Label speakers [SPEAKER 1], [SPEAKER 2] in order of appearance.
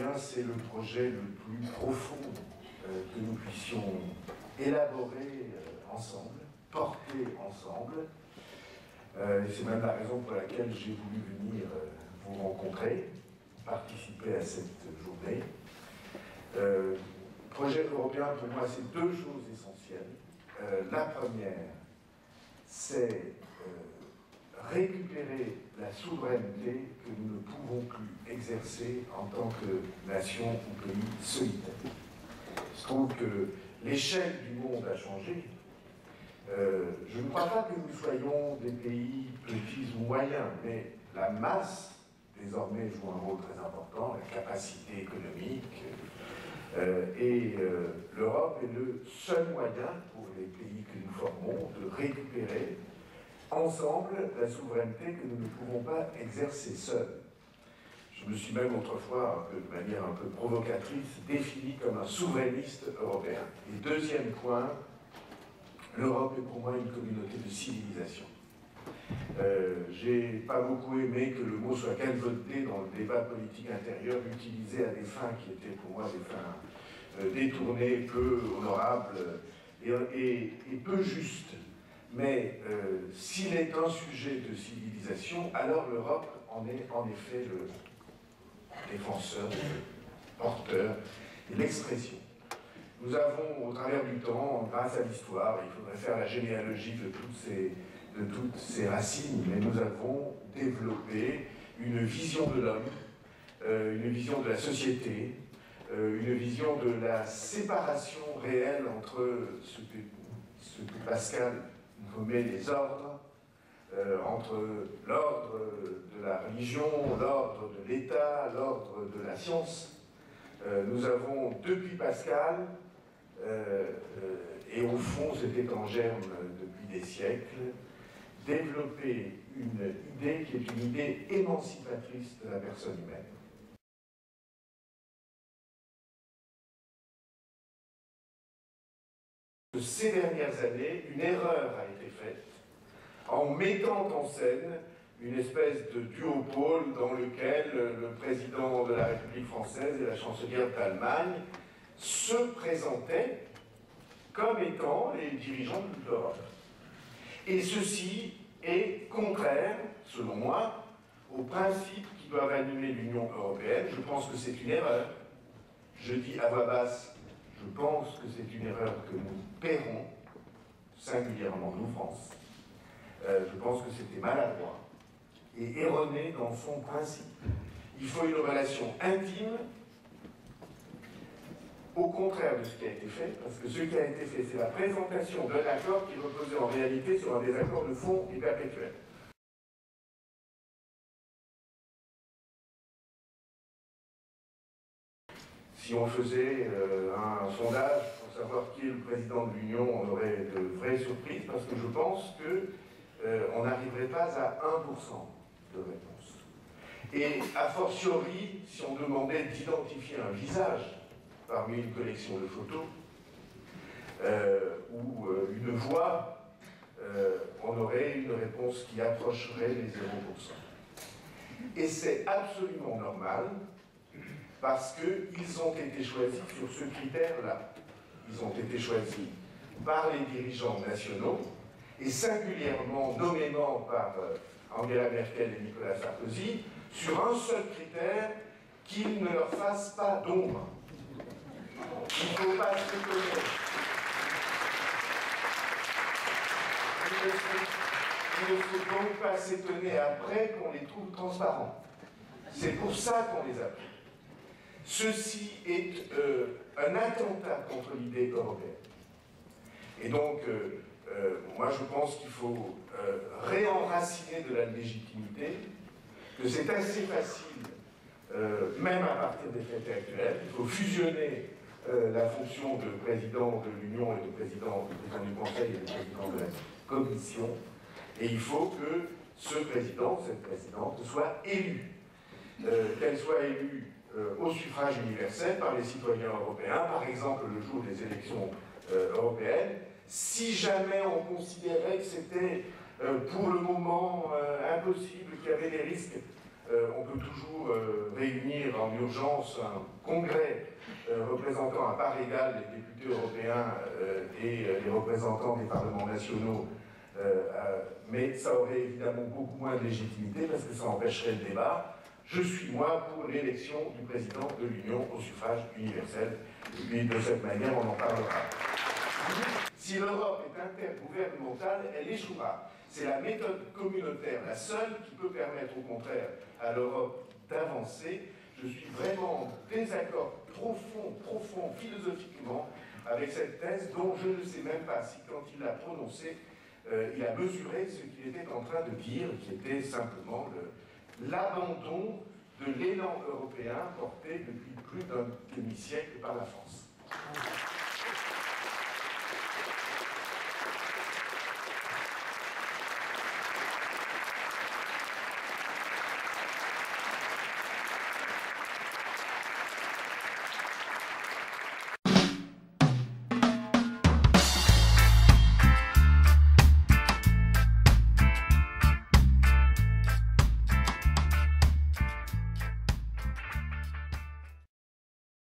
[SPEAKER 1] européen, c'est le projet le plus profond que nous puissions élaborer ensemble, porter ensemble. C'est même la raison pour laquelle j'ai voulu venir vous rencontrer, participer à cette journée. Projet européen, pour moi, c'est deux choses essentielles. La première, c'est récupérer la souveraineté que nous ne pouvons plus exercer en tant que nation ou pays solitaire. Il se trouve que l'échelle du monde a changé. Je ne crois pas que nous soyons des pays petits ou moyens, mais la masse, désormais, joue un rôle très important, la capacité économique, et l'Europe est le seul moyen pour les pays que nous formons de récupérer ensemble la souveraineté que nous ne pouvons pas exercer seuls. Je me suis même autrefois, de manière un peu provocatrice, défini comme un souverainiste européen. Et deuxième point, l'Europe est pour moi une communauté de civilisation. J'ai pas beaucoup aimé que le mot soit galvaudé dans le débat politique intérieur, utilisé à des fins qui étaient pour moi des fins détournées, peu honorables et peu justes. Mais s'il est un sujet de civilisation, alors l'Europe en est en effet le défenseur, le porteur et l'expression. Nous avons, au travers du temps, grâce à l'histoire, il faudrait faire la généalogie de toutes ces racines, mais nous avons développé une vision de l'homme, une vision de la société, une vision de la séparation réelle entre ce que Pascal nommait les ordres, entre l'ordre de la religion, l'ordre de l'État, l'ordre de la science. Nous avons, depuis Pascal, et au fond c'était en germe depuis des siècles, développé une idée qui est une idée émancipatrice de la personne humaine. Ces dernières années, une erreur a été faite en mettant en scène une espèce de duopole dans lequel le président de la République française et la chancelière d'Allemagne se présentaient comme étant les dirigeants de l'Europe. Et ceci est contraire, selon moi, aux principes qui doivent animer l'Union européenne. Je pense que c'est une erreur. Je dis à voix basse, je pense que c'est une erreur que nous paierons, singulièrement nous, France. Je pense que c'était maladroit et erroné dans son principe. Il faut une relation intime, au contraire de ce qui a été fait, parce que ce qui a été fait, c'est la présentation d'un accord qui reposait en réalité sur un désaccord de fond et perpétuel. Si on faisait un sondage pour savoir qui est le président de l'Union, on aurait de vraies surprises, parce que je pense qu'on n'arriverait pas à 1% de réponse. Et a fortiori, si on demandait d'identifier un visage parmi une collection de photos ou une voix, on aurait une réponse qui approcherait les 0%. Et c'est absolument normal, parce qu'ils ont été choisis sur ce critère-là. Ils ont été choisis par les dirigeants nationaux, et singulièrement, nommément par Angela Merkel et Nicolas Sarkozy, sur un seul critère, qu'ils ne leur fassent pas d'ombre. Il ne faut pas s'étonner. Il ne faut donc pas s'étonner après qu'on les trouve transparents. C'est pour ça qu'on les a pris. Ceci est un attentat contre l'idée européenne. Et donc, moi je pense qu'il faut réenraciner de la légitimité, que c'est assez facile, même à partir des traités actuels. Il faut fusionner la fonction de président de l'Union et de président du Conseil et de président de la Commission, et il faut que ce président, cette présidente, soit élue. Qu'elle soit élue au suffrage universel par les citoyens européens, par exemple le jour des élections européennes, si jamais on considérait que c'était pour le moment impossible, qu'il y avait des risques On peut toujours réunir en urgence un congrès représentant à part égale les députés européens et les représentants des parlements nationaux, mais ça aurait évidemment beaucoup moins de légitimité parce que ça empêcherait le débat. Je suis, moi, pour l'élection du président de l'Union au suffrage universel. Et puis, de cette manière, on en parlera. Si l'Europe est intergouvernementale, elle échouera. C'est la méthode communautaire, la seule qui peut permettre, au contraire, à l'Europe d'avancer. Je suis vraiment en désaccord profond, philosophiquement, avec cette thèse dont je ne sais même pas si, quand il l'a prononcée, il a mesuré ce qu'il était en train de dire, qui était simplement l'abandon de l'élan européen porté depuis plus d'un demi-siècle par la France.